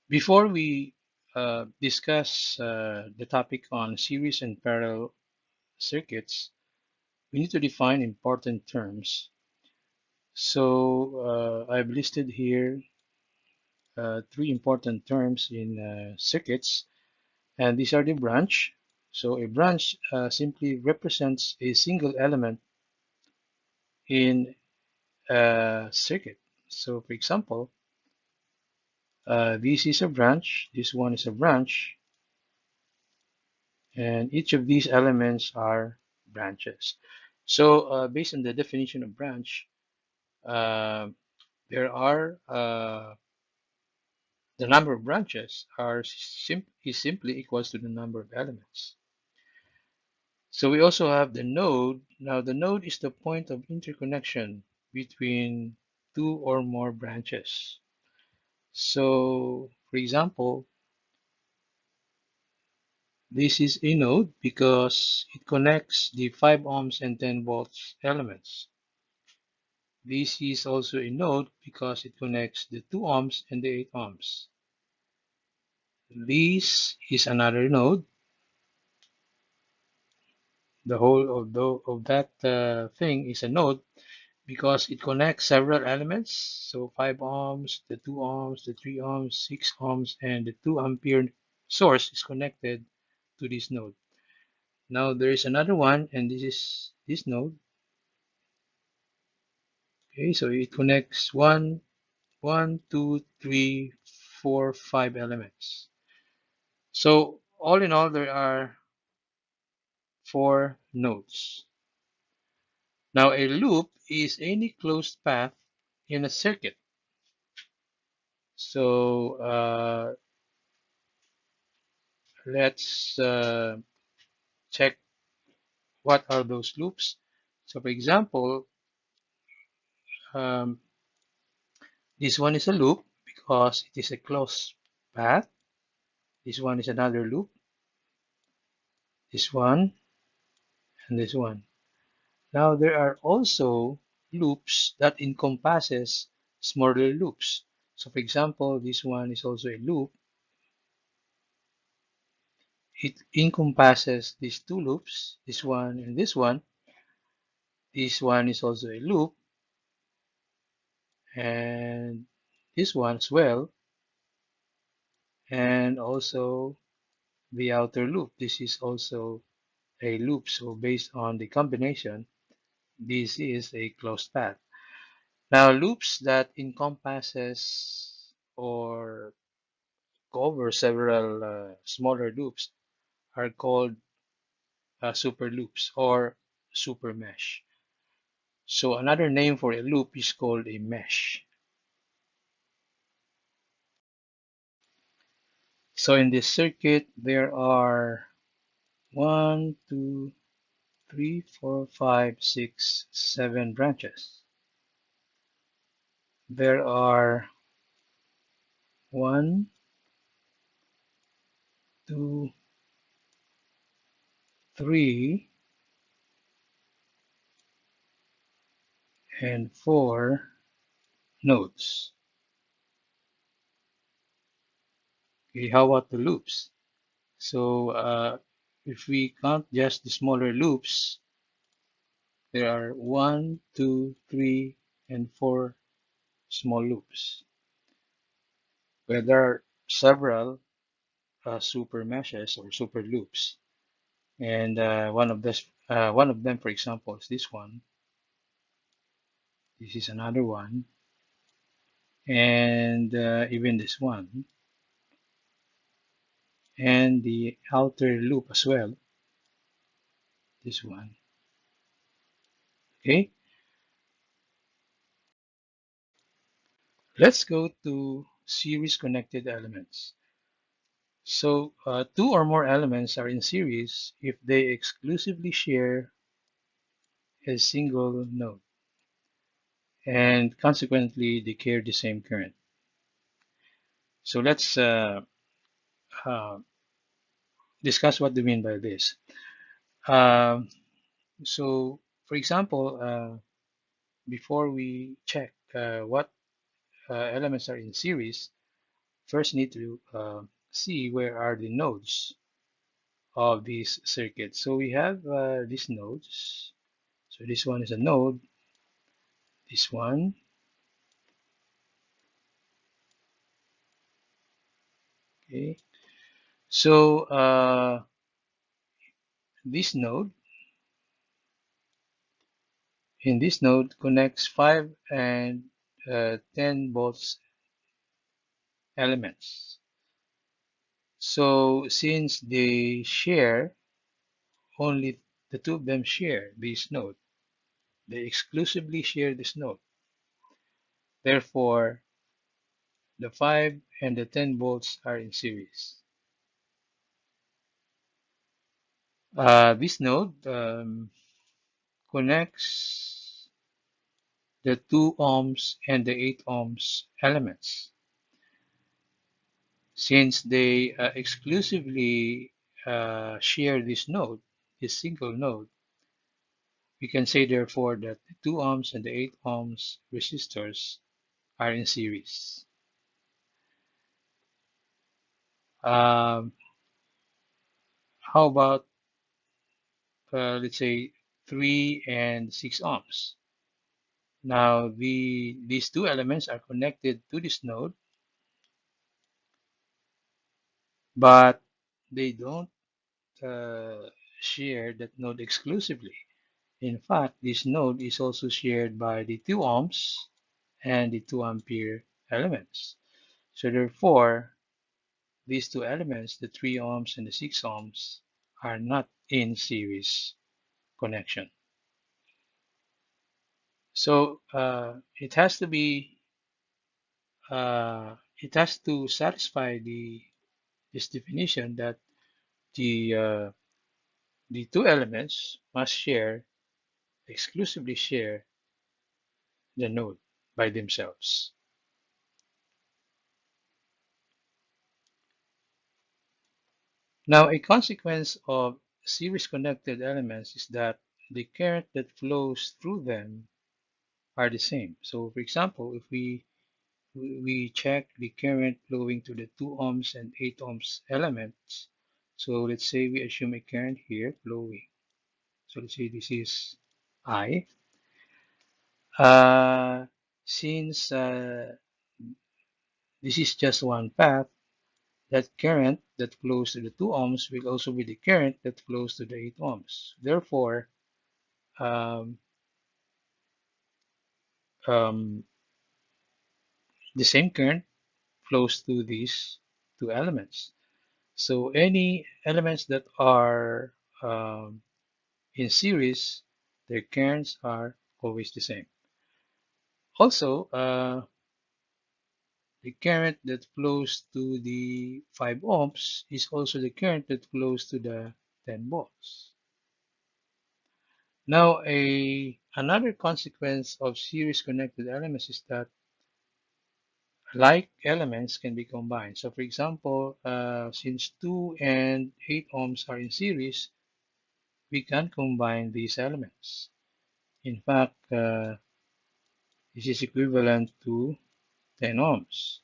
Before we discuss the topic on series and parallel circuits, we need to define important terms. So I've listed here three important terms in circuits, and these are the branch. So a branch simply represents a single element in a circuit. So for example, this is a branch, this one is a branch, and each of these elements are branches. So based on the definition of branch, uh, there are the number of branches is simply equals to the number of elements. So we also have the node. Now the node is the point of interconnection between two or more branches. So for example, this is a node because it connects the 5 ohms and 10 volts elements. This is also a node because it connects the 2 ohms and the 8 ohms. This is another node. The whole of that thing is a node because it connects several elements. So 5 ohms, the 2 ohms, the 3 ohms, 6 ohms, and the 2 ampere source is connected to this node. Now there is another one, and this is this node. Okay, so it connects one, two, three, four, 5 elements. So all in all, there are 4 nodes. Now a loop is any closed path in a circuit. So let's check what are those loops. So for example, um, this one is a loop because it is a closed path. This one is another loop. This one and this one. Now there are also loops that encompasses smaller loops. So for example, this one is also a loop. It encompasses these two loops, this one and this one. This one is also a loop, and this one as well, and also the outer loop. This is also a loop. So based on the combination, this is a closed path. Now loops that encompasses or cover several smaller loops are called super loops or super mesh. So another name for a loop is called a mesh. So in this circuit, there are 1, 2, 3, 4, 5, 6, 7 branches. There are 1, 2, 3, and 4 nodes. Okay, how about the loops? So if we count just the smaller loops, there are 1, 2, 3, and 4 small loops. Where there are several super meshes or super loops, and one of them, for example, is this one. This is another one, and even this one, and the outer loop as well. This one. Okay, let's go to series connected elements. So two or more elements are in series if they exclusively share a single node, and consequently they carry the same current. So let's uh, discuss what we mean by this. Um, so, for example, before we check what elements are in series, first need to see where are the nodes of this circuit. So we have these nodes. So this one is a node, this one, okay. So this node, in this node connects 5 and 10 volts elements. So since they share, only the two of them share this node. They exclusively share this node. Therefore, the 5 and the 10 volts are in series. This node connects the 2 ohms and the 8 ohms elements. Since they exclusively share this node, this single node, we can say therefore that the 2 ohms and the 8 ohms resistors are in series. Um, how about let's say 3 and 6 ohms? Now these two elements are connected to this node, but they don't uh, share that node exclusively. In fact, this node is also shared by the 2 ohms and the 2 ampere elements. So therefore, these two elements, the 3 ohms and the 6 ohms, are not in series connection. So it has to satisfy this definition that the uh, the two elements must exclusively share the node by themselves. Now, a consequence of series connected elements is that the current that flows through them are the same. So, for example, if we check the current flowing to the 2 ohms and 8 ohms elements, so let's say we assume a current here flowing. So let's say this is I. Uh, since this is just one path, that current that flows to the 2 ohms will also be the current that flows to the 8 ohms. Therefore, um, um, the same current flows to these two elements. So any elements that are in series, their currents are always the same. Also, the current that flows to the 5 ohms is also the current that flows to the 10 volts. Now, another consequence of series connected elements is that like elements can be combined. So, for example, since 2 and 8 ohms are in series, we can combine these elements. In fact, this is equivalent to 10 ohms.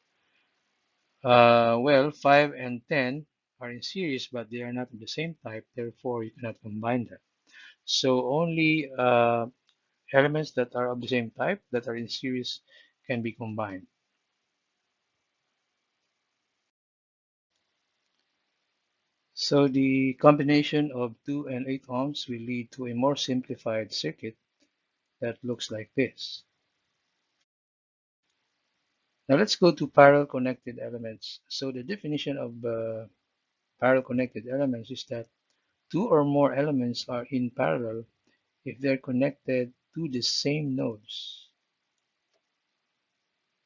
Well, 5 and 10 are in series, but they are not of the same type. Therefore, you cannot combine them. So only elements that are of the same type that are in series can be combined. So the combination of 2 and 8 ohms will lead to a more simplified circuit that looks like this. Now let's go to parallel connected elements. So the definition of parallel connected elements is that two or more elements are in parallel if they're connected to the same nodes,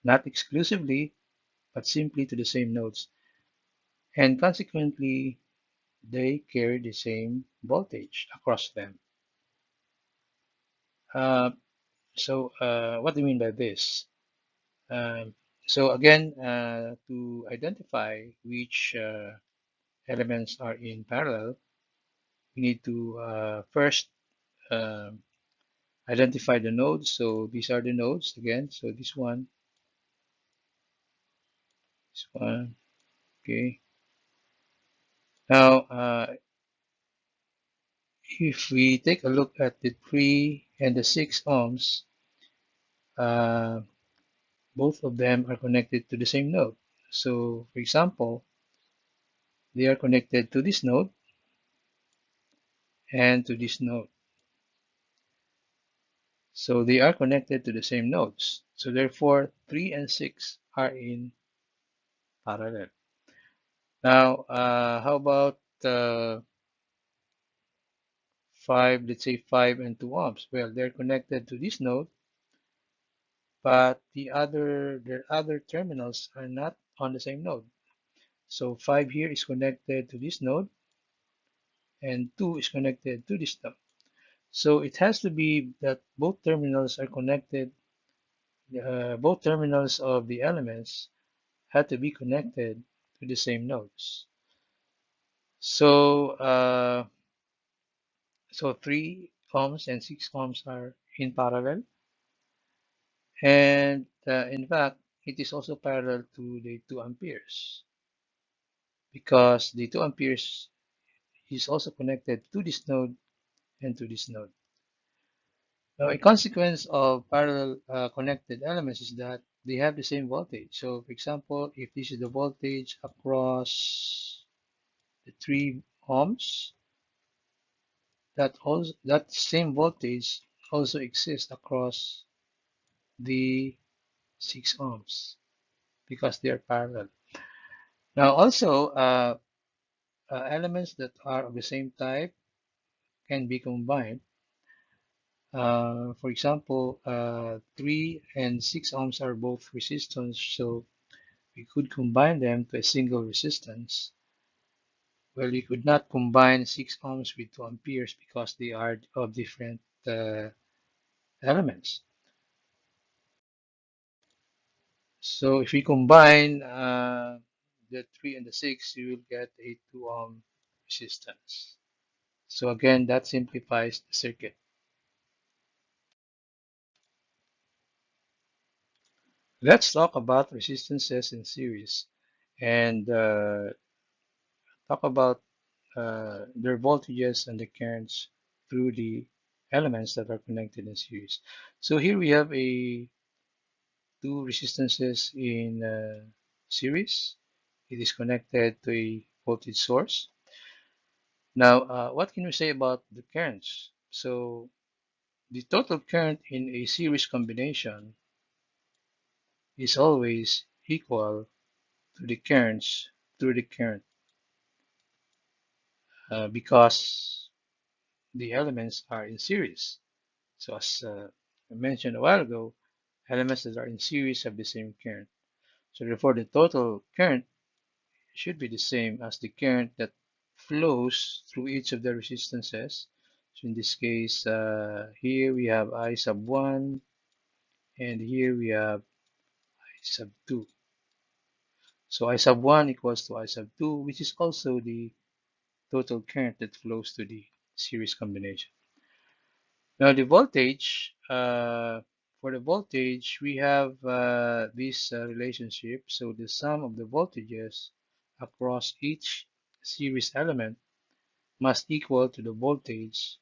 not exclusively, but simply to the same nodes, and consequently, they carry the same voltage across them. Uh, what do you mean by this? Um, so again, to identify which elements are in parallel, we need to first um identify the nodes. So these are the nodes again. So this one This one. Okay. Now, if we take a look at the 3 and the 6 ohms, uh, both of them are connected to the same node. So, for example, they are connected to this node and to this node. So they are connected to the same nodes. So therefore, 3 and 6 are in parallel. Now, how about 5, let's say 5 and 2 ohms? Well, they're connected to this node, but their other terminals are not on the same node. So 5 here is connected to this node, and 2 is connected to this node. So it has to be that both terminals are connected, both terminals of the elements had to be connected to the same nodes. So, so 3 ohms and 6 ohms are in parallel. And in fact, it is also parallel to the 2 amperes because the 2 amperes is also connected to this node and to this node. Now, a consequence of parallel connected elements is that they have the same voltage. So, for example, if this is the voltage across the 3 ohms, that same voltage also exists across the 6 ohms because they are parallel. Now, also, elements that are of the same type can be combined. For example, 3 and 6 ohms are both resistance, so we could combine them to a single resistance. Well, we could not combine 6 ohms with 2 amperes because they are of different elements. So if we combine the 3 and the 6, you will get a 2 ohm resistance. So again, that simplifies the circuit. Let's talk about resistances in series and talk about their voltages and the currents through the elements that are connected in series. So here we have two resistances in series. It is connected to a voltage source. Now, what can we say about the currents? So the total current in a series combination is always equal to the currents through the current because the elements are in series. So as I mentioned a while ago, elements that are in series have the same current. So therefore, the total current should be the same as the current that flows through each of the resistances. So in this case, here we have I sub 1, and here we have I sub 2. So I sub 1 equals to I sub 2, which is also the total current that flows to the series combination. Now the voltage, for the voltage, we have this relationship. So the sum of the voltages across each series element must equal to the voltage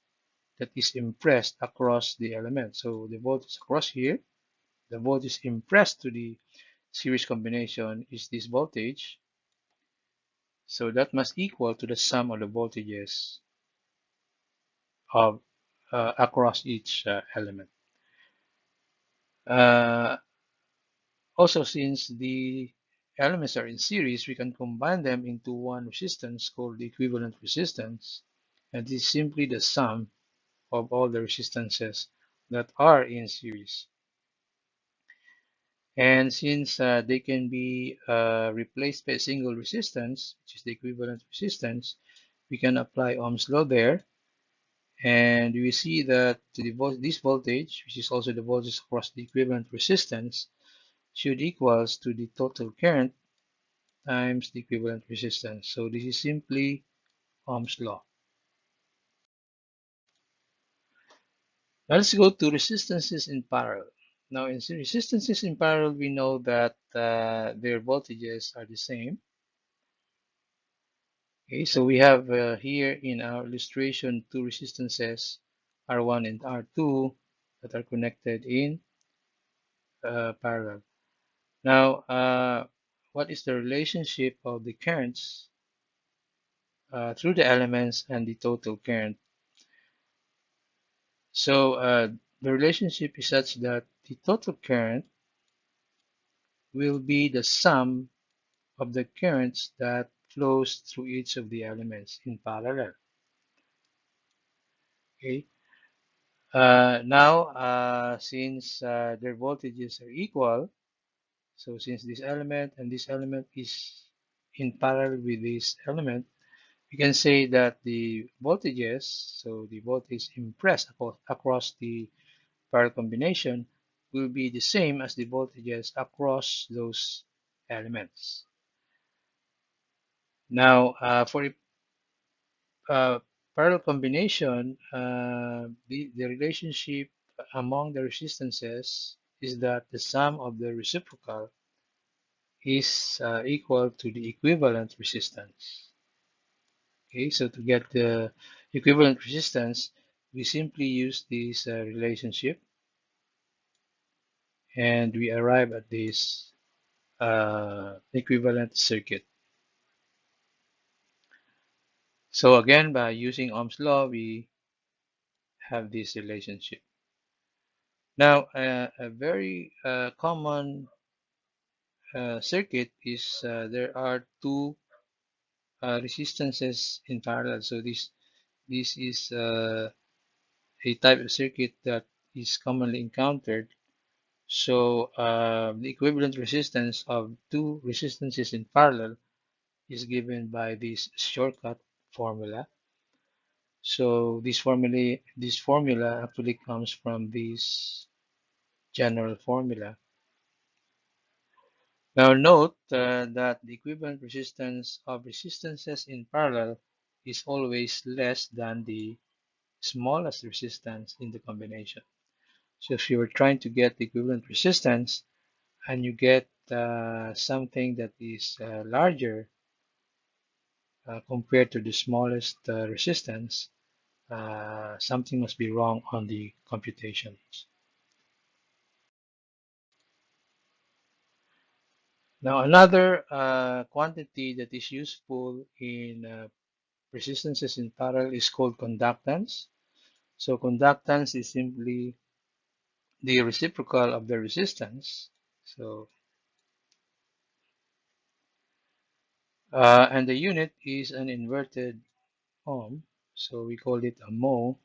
that is impressed across the element. So the voltage across here, the voltage impressed to the series combination is this voltage. So that must equal to the sum of the voltages of across each element. Uh, Also, since the elements are in series, we can combine them into one resistance called the equivalent resistance. And this is simply the sum of all the resistances that are in series. And since they can be replaced by a single resistance, which is the equivalent resistance, we can apply Ohm's law there. And we see that this voltage, which is also the voltage across the equivalent resistance, should equals to the total current times the equivalent resistance. So this is simply Ohm's law. Now let's go to resistances in parallel. Now, in resistances in parallel, we know that their voltages are the same. Okay, so we have here in our illustration two resistances, R1 and R2, that are connected in parallel. Now, what is the relationship of the currents through the elements and the total current? So the relationship is such that the total current will be the sum of the currents that flows through each of the elements in parallel. Okay. Now, since their voltages are equal, so since this element and this element is in parallel with this element, we can say that the voltages, so the voltage impressed across the parallel combination, will be the same as the voltages across those elements. Now, for a parallel combination, the relationship among the resistances is that the sum of the reciprocal is equal to the equivalent resistance. Okay, so to get the equivalent resistance, we simply use this relationship and we arrive at this equivalent circuit. So again, by using Ohm's law, we have this relationship. Now, a very common circuit is there are two resistances in parallel. So this is a type of circuit that is commonly encountered. So the equivalent resistance of two resistances in parallel is given by this shortcut formula. So this formula actually comes from this general formula. Now note that the equivalent resistance of resistances in parallel is always less than the smallest resistance in the combination. So if you are trying to get the equivalent resistance and you get something that is larger compared to the smallest resistance, something must be wrong on the computations. Now another quantity that is useful in resistances in parallel is called conductance. So conductance is simply the reciprocal of the resistance. So and the unit is an inverted ohm, so we call it a mho.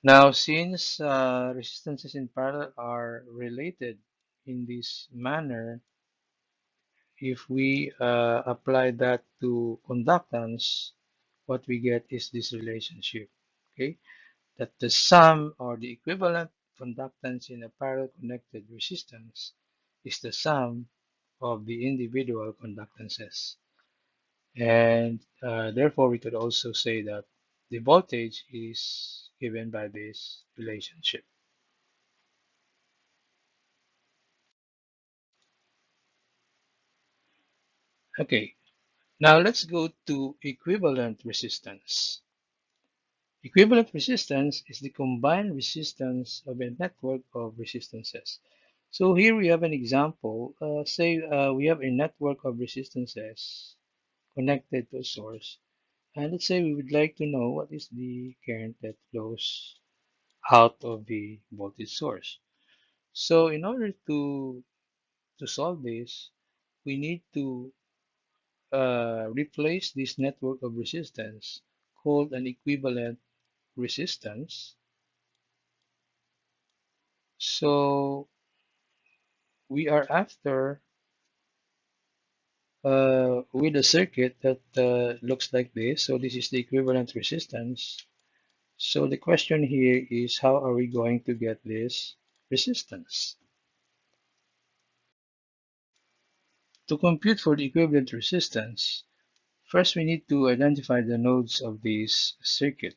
Now, since resistances in parallel are related in this manner, if we apply that to conductance, what we get is this relationship, okay? That the sum or the equivalent conductance in a parallel connected resistance is the sum of the individual conductances. And therefore, we could also say that the voltage is given by this relationship. Okay, now let's go to equivalent resistance. Equivalent resistance is the combined resistance of a network of resistances. So here we have an example. Say we have a network of resistances connected to a source. And let's say we would like to know what is the current that flows out of the voltage source. So in order to solve this, we need to replace this network of resistance called an equivalent resistance. So we are after with a circuit that looks like this. So this is the equivalent resistance. So the question here is how are we going to get this resistance? To compute for the equivalent resistance, first we need to identify the nodes of this circuit.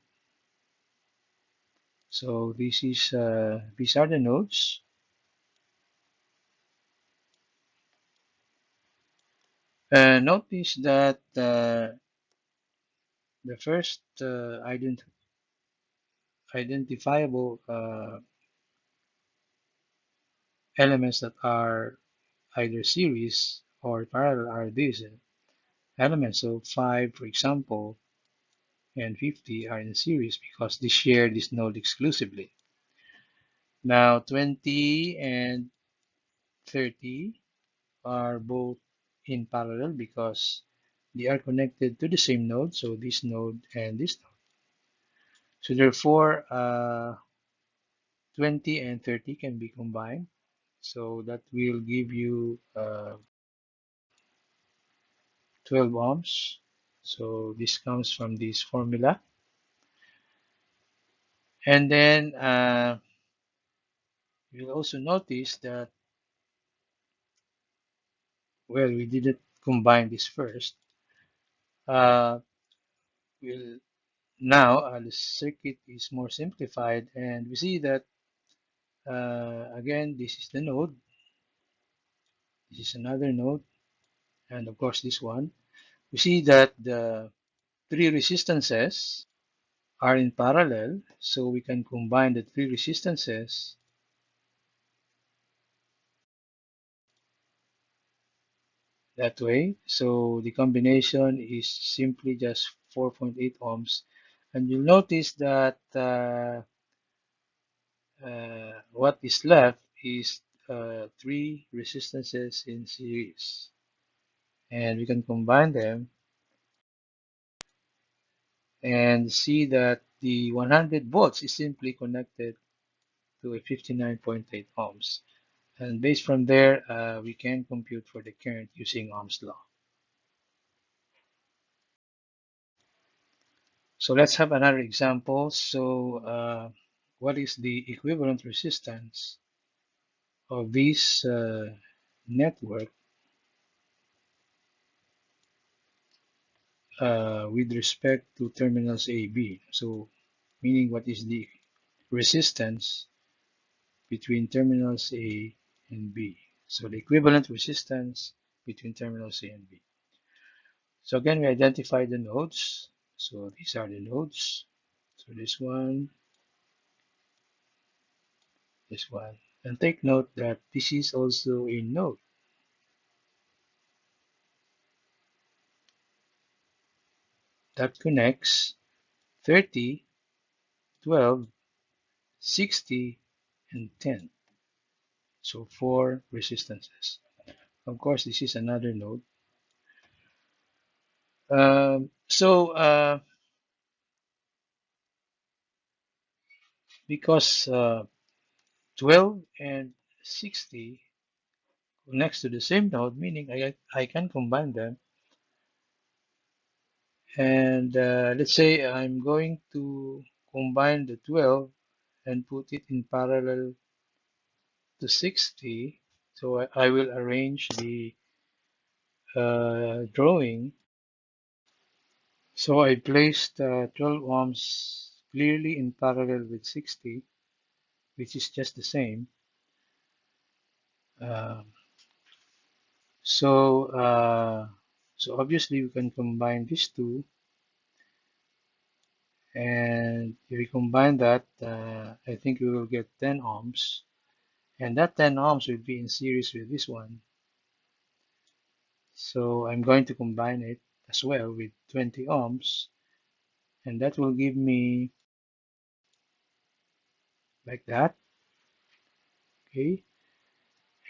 So these are the nodes. Notice that the first identifiable elements that are either series or parallel are these elements. So 5, for example, and 50 are in series because they share this node exclusively. Now 20 and 30 are both in parallel because they are connected to the same node, so this node and this node. So therefore, 20 and 30 can be combined. So that will give you 12 ohms. So this comes from this formula. And then you'll also notice that, well, we didn't combine this first. Uh, we'll Now the circuit is more simplified, and we see that again, this is the node, this is another node, and of course this one. We see that the three resistances are in parallel, so we can combine the three resistances that way. So the combination is simply just 4.8 ohms, and you'll notice that what is left is three resistances in series, and we can combine them and see that the 100 volts is simply connected to a 59.8 ohms. And based from there, we can compute for the current using Ohm's law. So let's have another example. So what is the equivalent resistance of this network with respect to terminals A, B? So meaning what is the resistance between terminals A and B. So the equivalent resistance between terminals A and B. So again, we identify the nodes. So these are the nodes. So this one. And take note that this is also a node that connects 30, 12, 60, and 10. So four resistances. Of course, this is another node. So because 12 and 60 next to the same node, meaning I can combine them. And let's say I'm going to combine the 12 and put it in parallel to 60. So I will arrange the drawing. So I placed 12 ohms clearly in parallel with 60, which is just the same. Uh, so so obviously we can combine these two, and if we combine that, I think we will get 10 ohms, and that 10 ohms will be in series with this one. So I'm going to combine it as well with 20 ohms, and that will give me like that. Okay,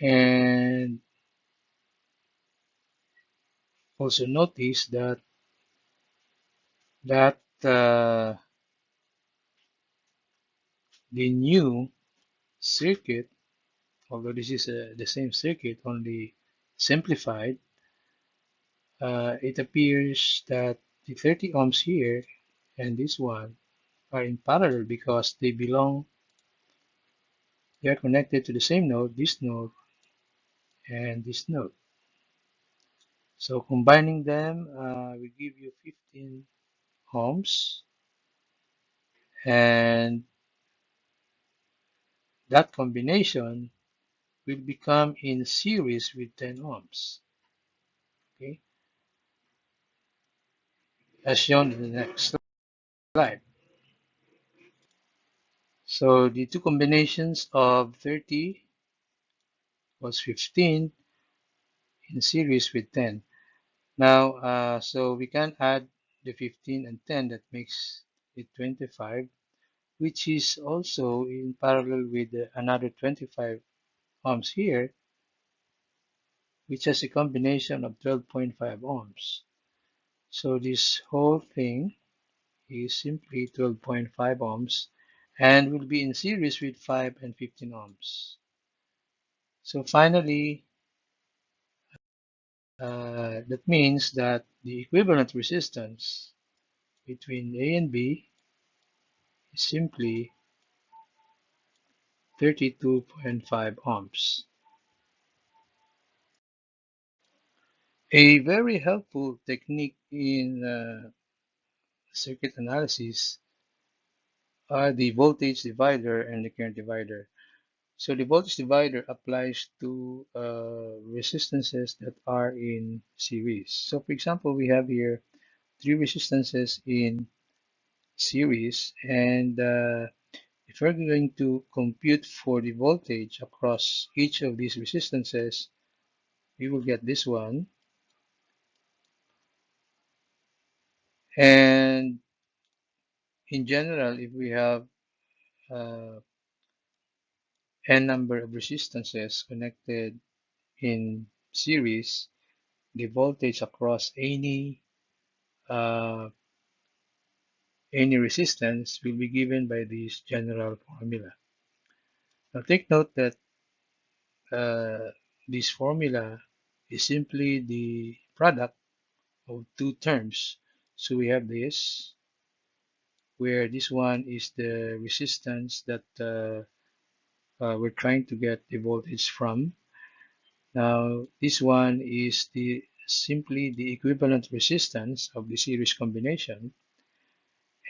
and also notice that the new circuit, although this is the same circuit only simplified, it appears that the 30 ohms here and this one are in parallel because they are connected to the same node, this node and this node. So combining them will give you 15 ohms, and that combination will become in series with 10 ohms, okay, as shown in the next slide. So the two combinations of 30 was 15 in series with 10. Now, so we can add the 15 and 10, that makes it 25, which is also in parallel with another 25 ohms here, which has a combination of 12.5 ohms. So this whole thing is simply 12.5 ohms and will be in series with 5 and 15 ohms. So finally, that means that the equivalent resistance between A and B is simply 32.5 ohms. A very helpful technique in circuit analysis are the voltage divider and the current divider. So the voltage divider applies to resistances that are in series. So for example, we have here three resistances in series, and if we're going to compute for the voltage across each of these resistances, we will get this one. And in general, if we have uh, n number of resistances connected in series, the voltage across uh, any resistance will be given by this general formula. Now take note that uh, this formula is simply the product of two terms. So we have this, where this one is the resistance that we're trying to get the voltage from. Now this one is the simply the equivalent resistance of the series combination,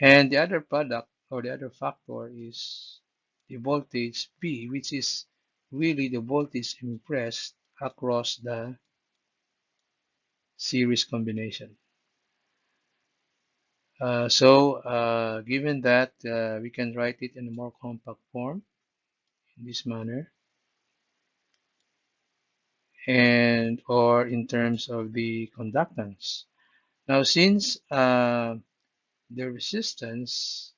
and the other product or the other factor is the voltage P, which is really the voltage impressed across the series combination. Given that, we can write it in a more compact form in this manner, and or in terms of the conductance. Now, since the resistance,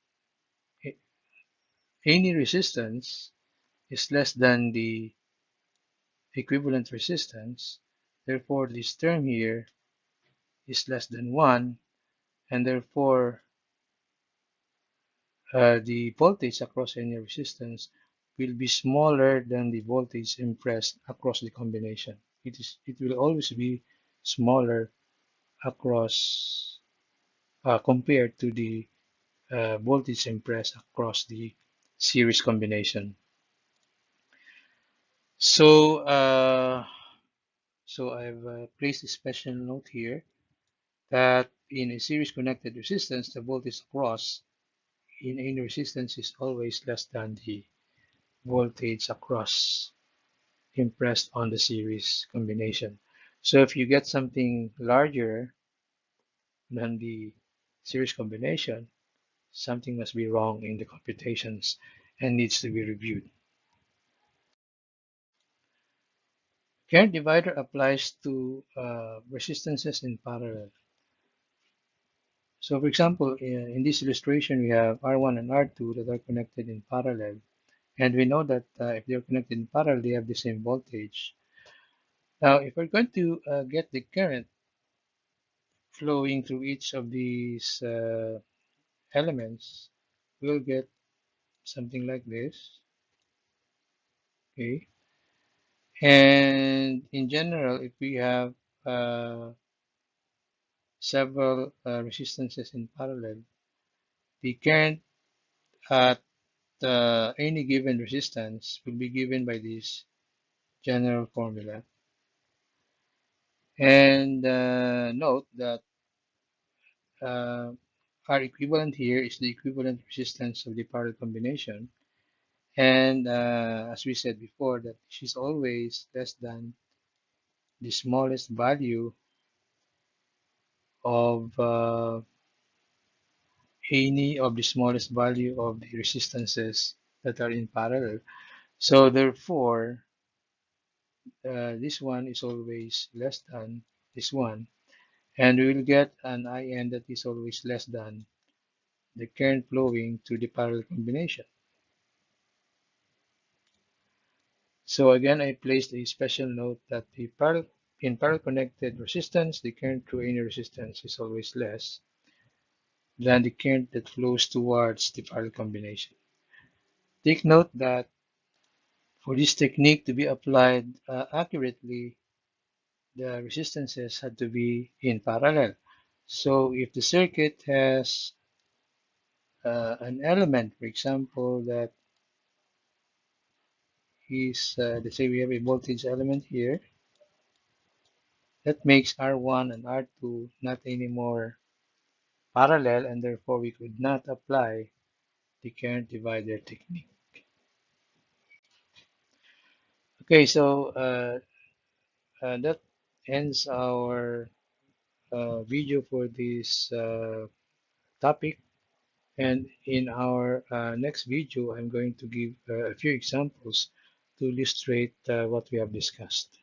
any resistance is less than the equivalent resistance, therefore this term here is less than 1, and therefore the voltage across any resistance will be smaller than the voltage impressed across the combination. It will always be smaller across compared to the voltage impressed across the series combination. So I've placed a special note here that in a series connected resistance, the voltage across in any resistance is always less than the voltage across impressed on the series combination. So if you get something larger than the series combination, something must be wrong in the computations and needs to be reviewed. Current divider applies to resistances in parallel. So for example, in this illustration, we have R1 and R2 that are connected in parallel. And we know that if they're connected in parallel, they have the same voltage. Now, if we're going to get the current flowing through each of these elements, we'll get something like this. Okay. And in general, if we have several resistances in parallel, the current at any given resistance will be given by this general formula. And note that uh, our equivalent here is the equivalent resistance of the parallel combination, And as we said before, that she's always less than the smallest value of any of the smallest value of the resistances that are in parallel. So therefore, this one is always less than this one, and we will get an IN that is always less than the current flowing through the parallel combination. So again, I placed a special note that in parallel connected resistance, the current through any resistance is always less than the current that flows towards the parallel combination. Take note that for this technique to be applied accurately, the resistances had to be in parallel. So if the circuit has an element, for example, that is, let's say we have a voltage element here, that makes R1 and R2 not anymore parallel, and therefore we could not apply the current divider technique. Okay, so that ends our video for this topic. And in our next video, I'm going to give a few examples to illustrate what we have discussed.